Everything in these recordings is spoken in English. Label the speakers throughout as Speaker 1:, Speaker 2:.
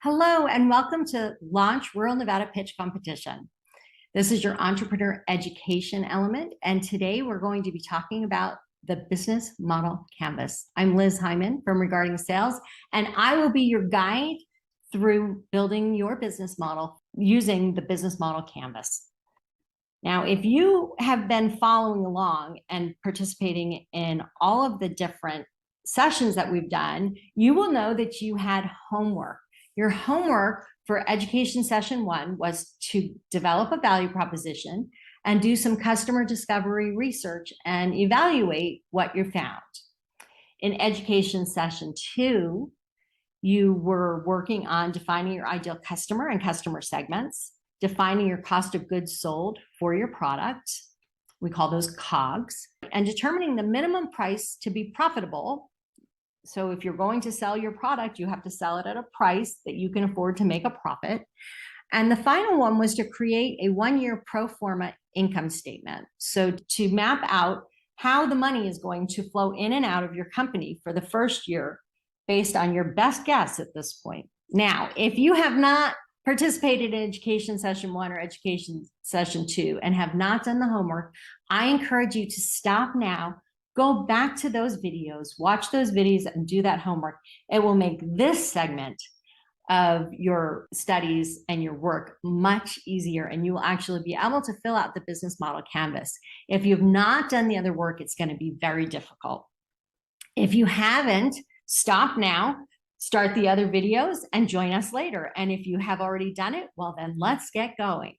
Speaker 1: Hello, and welcome to Launch Rural Nevada Pitch Competition. This is your entrepreneur education element, and today we're going to be talking about the business model canvas. I'm Liz Heiman from Regarding Sales, and I will be your guide through building your business model using the business model canvas. Now, if you have been following along and participating in all of the different sessions that we've done, you will know that you had homework. Your homework for education session 1 was to develop a value proposition and do some customer discovery research and evaluate what you found. In education session 2, you were working on defining your ideal customer and customer segments, defining your cost of goods sold for your product. We call those COGS, and determining the minimum price to be profitable. So if you're going to sell your product, you have to sell it at a price that you can afford to make a profit. And the final one was to create a 1-year pro forma income statement. So to map out how the money is going to flow in and out of your company for the first year based on your best guess at this point. Now, if you have not participated in education session 1 or education session 2 and have not done the homework, I encourage you to stop now, go back to those videos, watch those videos and do that homework. It will make this segment of your studies and your work much easier, and you will actually be able to fill out the business model canvas. If you've not done the other work, it's going to be very difficult. If you haven't, stop now, start the other videos and join us later. And if you have already done it, well, then let's get going.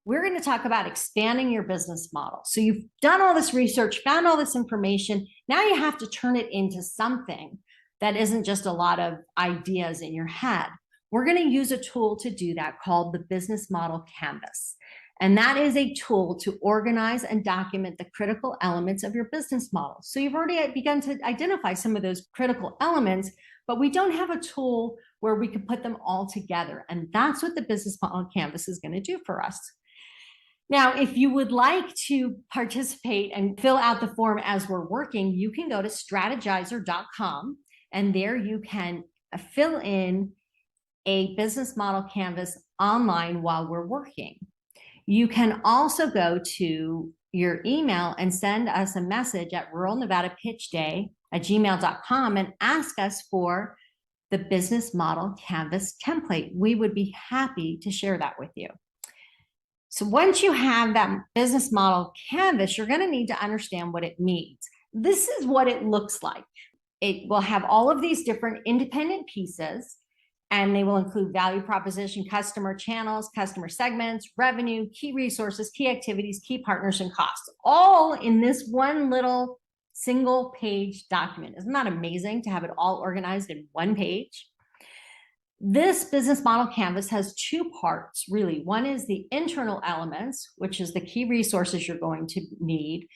Speaker 1: We're going to talk about expanding your business model. So you've done all this research, found all this information. Now you have to turn it into something that isn't just a lot of ideas in your head. We're going to use a tool to do that called the business model canvas. And that is a tool to organize and document the critical elements of your business model. So you've already begun to identify some of those critical elements, but we don't have a tool where we can put them all together. And that's what the business model canvas is going to do for us. Now, if you would like to participate and fill out the form as we're working, you can go to strategizer.com, and there you can fill in a business model canvas online while we're working. You can also go to your email and send us a message at ruralnevadapitchday@gmail.com and ask us for the business model canvas template. We would be happy to share that with you. So once you have that business model canvas, you're going to need to understand what it means. This is what it looks like. It will have all of these different independent pieces, and they will include value proposition, customer channels, customer segments, revenue, key resources, key activities, key partners, and costs, all in this one little single page document. Isn't that amazing to have it all organized in one page? This business model canvas has 2 parts, really. One is the internal elements, which is the key resources you're going to need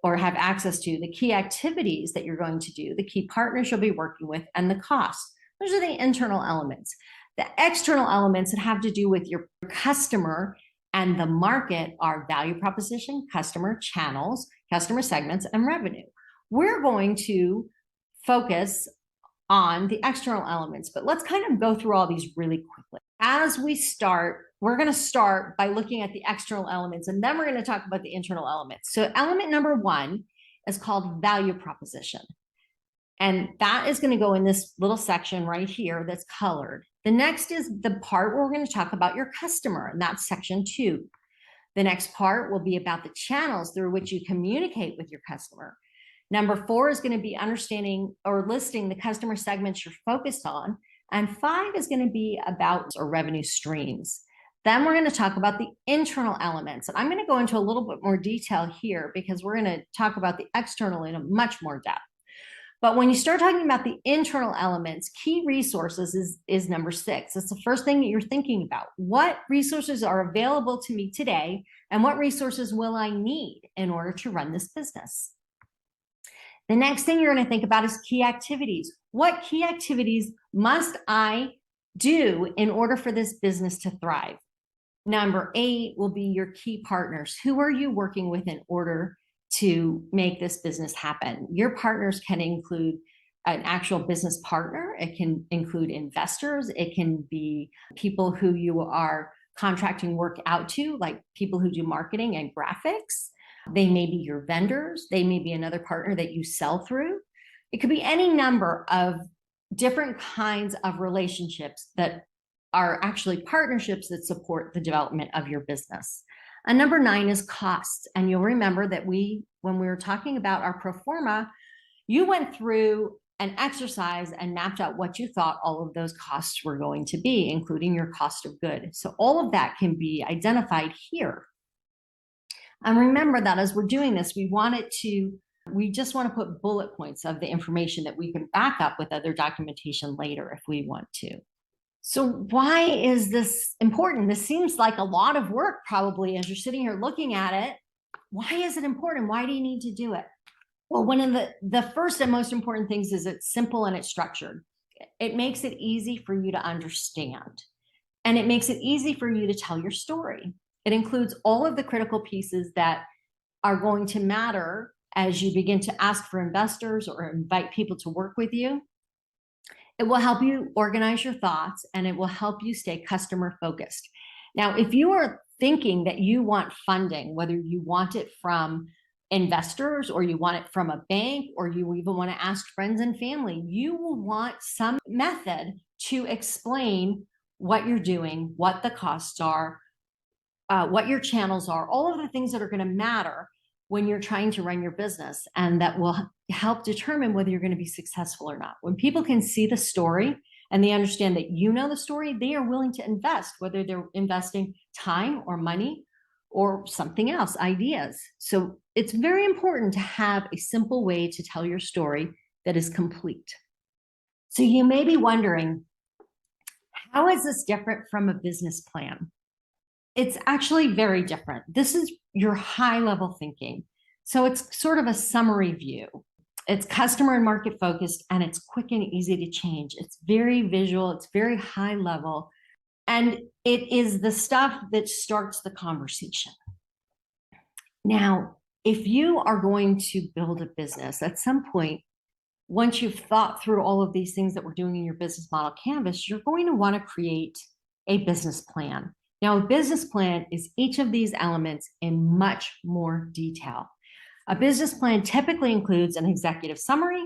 Speaker 1: or have access to, the key activities that you're going to do, the key partners you'll be working with, and the costs. Those are the internal elements. The external elements that have to do with your customer and the market are value proposition, customer channels, customer segments, and revenue. We're going to focus on the external elements, but let's kind of go through all these really quickly. As we start, we're going to start by looking at the external elements, and then we're going to talk about the internal elements. So element number 1 is called value proposition. And that is going to go in this little section right here that's colored. The next is the part where we're going to talk about your customer, and that's section 2. The next part will be about the channels through which you communicate with your customer. Number 4 is going to be understanding or listing the customer segments you're focused on. And 5 is going to be about our revenue streams. Then we're going to talk about the internal elements. And I'm going to go into a little bit more detail here because we're going to talk about the external in a much more depth. But when you start talking about the internal elements, key resources is number 6. It's the first thing that you're thinking about. What resources are available to me today, and what resources will I need in order to run this business? The next thing you're going to think about is key activities. What key activities must I do in order for this business to thrive? Number 8 will be your key partners. Who are you working with in order to make this business happen? Your partners can include an actual business partner. It can include investors. It can be people who you are contracting work out to, like people who do marketing and graphics. They may be your vendors. They may be another partner that you sell through. It could be any number of different kinds of relationships that are actually partnerships that support the development of your business. And number 9 is costs. And you'll remember that when we were talking about our pro forma, you went through an exercise and mapped out what you thought all of those costs were going to be, including your cost of goods. So all of that can be identified here. And remember that as we're doing this, we just want to put bullet points of the information that we can back up with other documentation later if we want to. So why is this important? This seems like a lot of work probably as you're sitting here looking at it. Why is it important? Why do you need to do it? Well, one of the first and most important things is it's simple and it's structured. It makes it easy for you to understand. And it makes it easy for you to tell your story. It includes all of the critical pieces that are going to matter as you begin to ask for investors or invite people to work with you. It will help you organize your thoughts and it will help you stay customer focused. Now, if you are thinking that you want funding, whether you want it from investors or you want it from a bank or you even want to ask friends and family, you will want some method to explain what you're doing, what the costs are, what your channels are, all of the things that are going to matter when you're trying to run your business, and that will help determine whether you're going to be successful or not. When people can see the story and they understand that you know the story, they are willing to invest, whether they're investing time or money or something else, ideas. So it's very important to have a simple way to tell your story that is complete. So you may be wondering, how is this different from a business plan? It's actually very different. This is your high-level thinking. So it's sort of a summary view. It's customer and market focused, and it's quick and easy to change. It's very visual. It's very high level. And it is the stuff that starts the conversation. Now, if you are going to build a business at some point, once you've thought through all of these things that we're doing in your business model canvas, you're going to want to create a business plan. Now, a business plan is each of these elements in much more detail. A business plan typically includes an executive summary,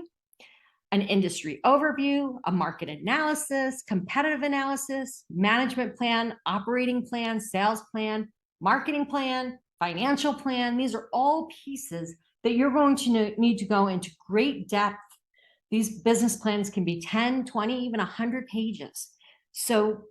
Speaker 1: an industry overview, a market analysis, competitive analysis, management plan, operating plan, sales plan, marketing plan, financial plan. These are all pieces that you're going to need to go into great depth. These business plans can be 10, 20, even 100 pages. So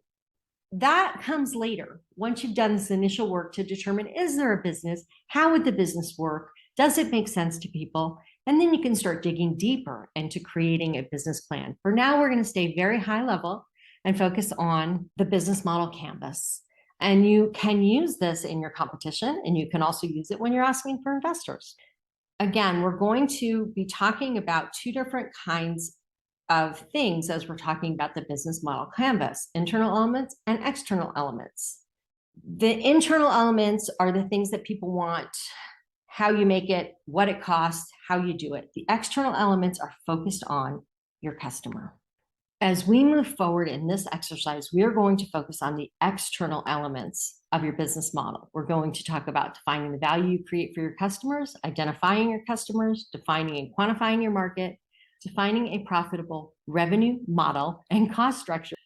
Speaker 1: that comes later. Once you've done this initial work to determine, is there a business? How would the business work? Does it make sense to people? And then you can start digging deeper into creating a business plan. For now, we're going to stay very high level and focus on the business model canvas. And you can use this in your competition, and you can also use it when you're asking for investors. Again, we're going to be talking about 2 different kinds of things as we're talking about the business model canvas: internal elements and external elements. The internal elements are the things that people want, how you make it, what it costs, how you do it. The external elements are focused on your customer. As we move forward in this exercise, we are going to focus on the external elements of your business model. We're going to talk about defining the value you create for your customers, identifying your customers, defining and quantifying your market, defining a profitable revenue model and cost structure.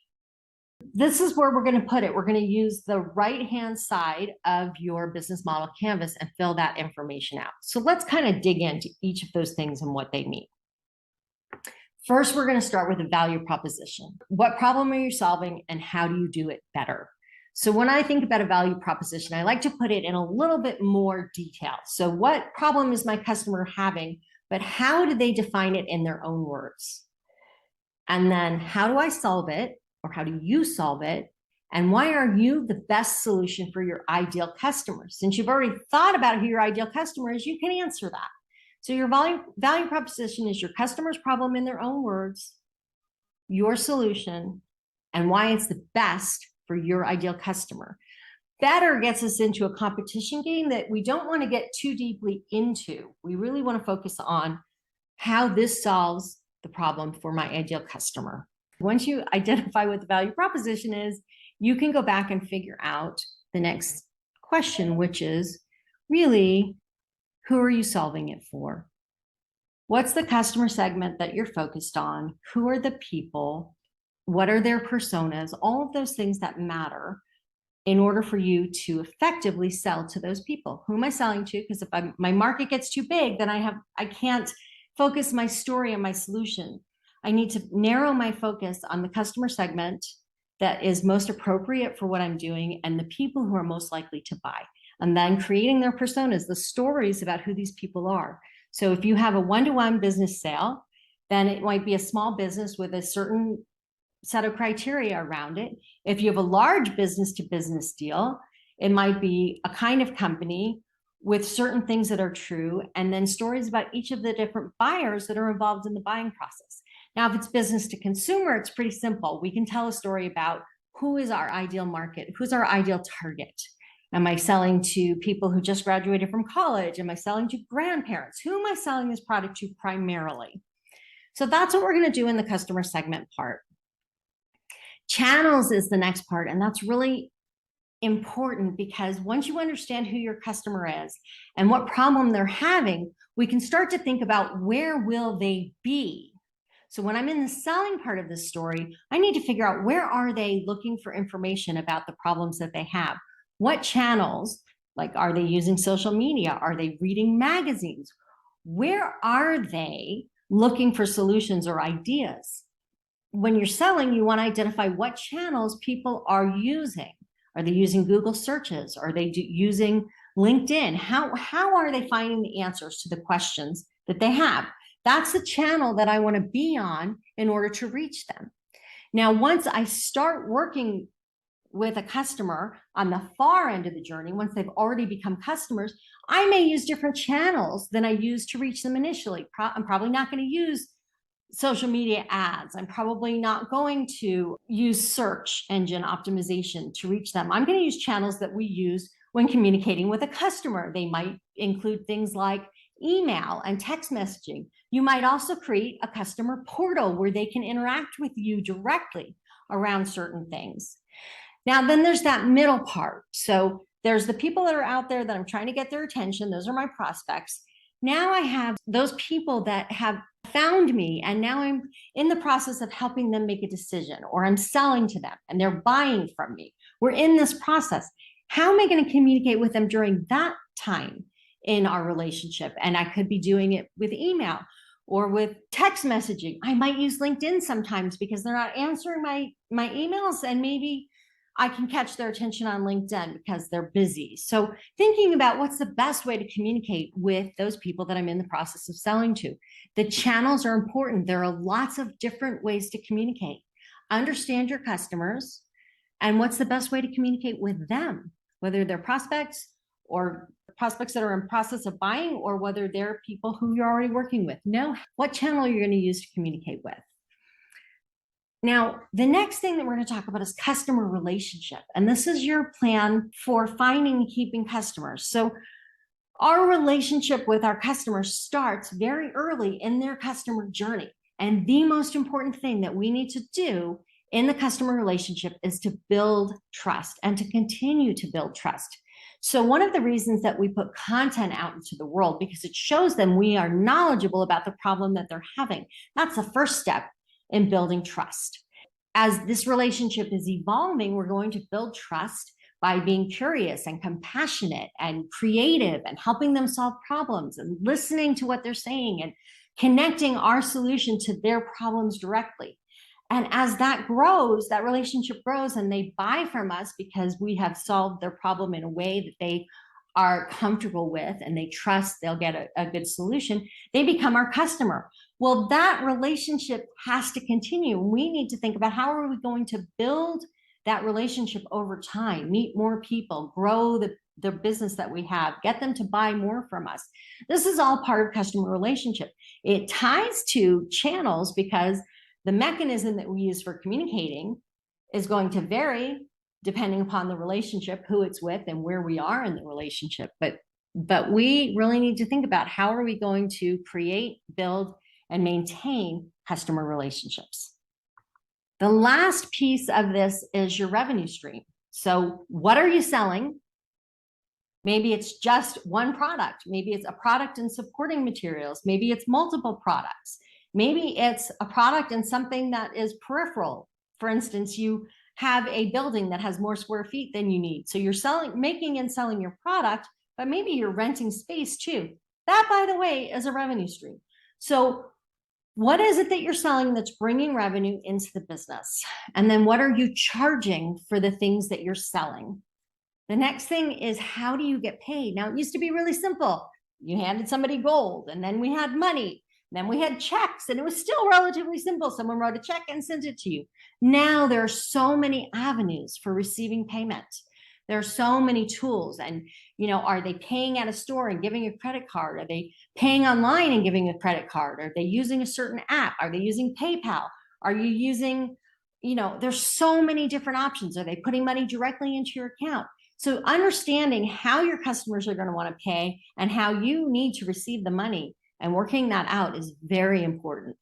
Speaker 1: This is where we're going to put it. We're going to use the right-hand side of your business model canvas and fill that information out. So let's kind of dig into each of those things and what they mean. First, we're going to start with a value proposition. What problem are you solving and how do you do it better? So when I think about a value proposition, I like to put it in a little bit more detail. So what problem is my customer having, but how do they define it in their own words? And then how do I solve it, or how do you solve it? And why are you the best solution for your ideal customer? Since you've already thought about who your ideal customer is, you can answer that. So your value proposition is your customer's problem in their own words, your solution, and why it's the best for your ideal customer. Better gets us into a competition game that we don't want to get too deeply into. We really want to focus on how this solves the problem for my ideal customer. Once you identify what the value proposition is, you can go back and figure out the next question, which is really, who are you solving it for? What's the customer segment that you're focused on? Who are the people? What are their personas? All of those things that matter in order for you to effectively sell to those people. Who am I selling to? Because if my market gets too big, then I can't focus my story and my solution. I need to narrow my focus on the customer segment that is most appropriate for what I'm doing and the people who are most likely to buy. And then creating their personas, the stories about who these people are. So if you have a one-to-one business sale, then it might be a small business with a certain set of criteria around it. If you have a large business-to-business deal, it might be a kind of company with certain things that are true, and then stories about each of the different buyers that are involved in the buying process. Now, if it's business to consumer, it's pretty simple. We can tell a story about who is our ideal market, who's our ideal target. Am I selling to people who just graduated from college? Am I selling to grandparents? Who am I selling this product to primarily? So that's what we're going to do in the customer segment part. Channels is the next part, and that's really important because once you understand who your customer is and what problem they're having, we can start to think about where will they be. So when I'm in the selling part of this story, I need to figure out where are they looking for information about the problems that they have. What channels, like are they using social media? Are they reading magazines? Where are they looking for solutions or ideas? When you're selling, you want to identify what channels people are using. Are they using Google searches? Are they using LinkedIn? How are they finding the answers to the questions that they have? That's the channel that I want to be on in order to reach them. Now, once I start working with a customer on the far end of the journey, once they've already become customers, I may use different channels than I used to reach them initially. I'm probably not going to use social media ads. I'm probably not going to use search engine optimization to reach them. I'm going to use channels that we use when communicating with a customer. They might include things like email and text messaging. You might also create a customer portal where they can interact with you directly around certain things. Now, then there's that middle part. So there's the people that are out there that I'm trying to get their attention. Those are my prospects. Now I have those people that have found me, and now I'm in the process of helping them make a decision, or I'm selling to them and they're buying from me. We're in this process. How am I going to communicate with them during that time in our relationship? And I could be doing it with email or with text messaging. I might use LinkedIn sometimes because they're not answering my emails, and maybe I can catch their attention on LinkedIn because they're busy. So thinking about what's the best way to communicate with those people that I'm in the process of selling to. The channels are important. There are lots of different ways to communicate. Understand your customers and what's the best way to communicate with them, whether they're prospects or prospects that are in process of buying, or whether they're people who you're already working with. Know what channel you're going to use to communicate with. Now, the next thing that we're going to talk about is customer relationship. And this is your plan for finding and keeping customers. So our relationship with our customers starts very early in their customer journey. And the most important thing that we need to do in the customer relationship is to build trust and to continue to build trust. So one of the reasons that we put content out into the world, because it shows them we are knowledgeable about the problem that they're having. That's the first step in building trust. As this relationship is evolving, we're going to build trust by being curious and compassionate and creative and helping them solve problems and listening to what they're saying and connecting our solution to their problems directly. And as that grows, that relationship grows, and they buy from us because we have solved their problem in a way that they are comfortable with and they trust they'll get a good solution, they become our customer. Well, that relationship has to continue. We need to think about how are we going to build that relationship over time, meet more people, grow the business that we have, get them to buy more from us. This is all part of customer relationship. It ties to channels because the mechanism that we use for communicating is going to vary depending upon the relationship, who it's with, and where we are in the relationship. But we really need to think about how are we going to create, build, and maintain customer relationships. The last piece of this is your revenue stream. So what are you selling? Maybe it's just one product. Maybe it's a product and supporting materials. Maybe it's multiple products. Maybe it's a product and something that is peripheral. For instance, you have a building that has more square feet than you need. So you're making and selling your product, but maybe you're renting space too. That, by the way, is a revenue stream. So what is it that you're selling that's bringing revenue into the business? And then what are you charging for the things that you're selling? The next thing is, how do you get paid? Now, it used to be really simple. You handed somebody gold, and then we had money. Then we had checks, and it was still relatively simple. Someone wrote a check and sent it to you. Now there are so many avenues for receiving payment. There are so many tools, and are they paying at a store and giving a credit card? Are they paying online and giving a credit card? Are they using a certain app? Are they using PayPal? Are you using, there's so many different options. Are they putting money directly into your account? So understanding how your customers are going to want to pay and how you need to receive the money and working that out is very important.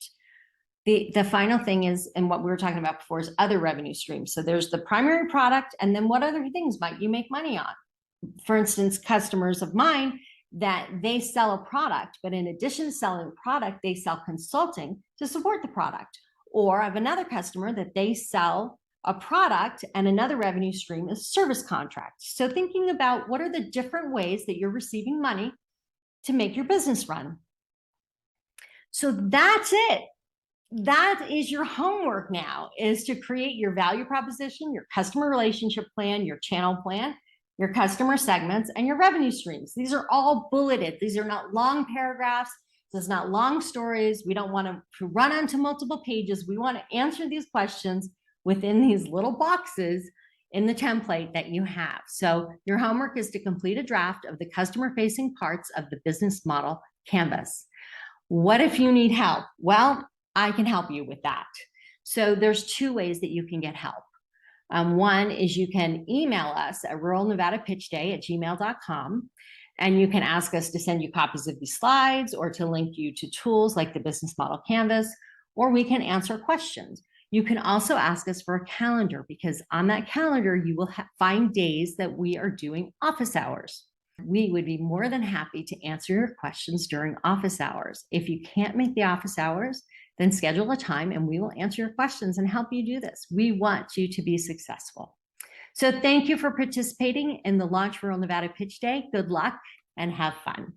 Speaker 1: The final thing is, and what we were talking about before, is other revenue streams. So there's the primary product, and then what other things might you make money on? For instance, customers of mine that they sell a product, but in addition to selling the product, they sell consulting to support the product. Or I have another customer that they sell a product and another revenue stream is service contracts. So thinking about what are the different ways that you're receiving money to make your business run. So that's it. That is your homework now, is to create your value proposition, your customer relationship plan, your channel plan, your customer segments, and your revenue streams. These are all bulleted. These are not long paragraphs. This is not long stories. We don't want to run onto multiple pages. We want to answer these questions within these little boxes in the template that you have. So your homework is to complete a draft of the customer-facing parts of the business model canvas. What if you need help? Well, I can help you with that. So there's two ways that you can get help. One is you can email us at ruralnevadapitchday@gmail.com, and you can ask us to send you copies of these slides or to link you to tools like the business model canvas, or we can answer questions. You can also ask us for a calendar, because on that calendar, you will find days that we are doing office hours. We would be more than happy to answer your questions during office hours. If you can't make the office hours, then schedule a time and we will answer your questions and help you do this. We want you to be successful. So thank you for participating in the Launch Rural Nevada Pitch Day. Good luck and have fun.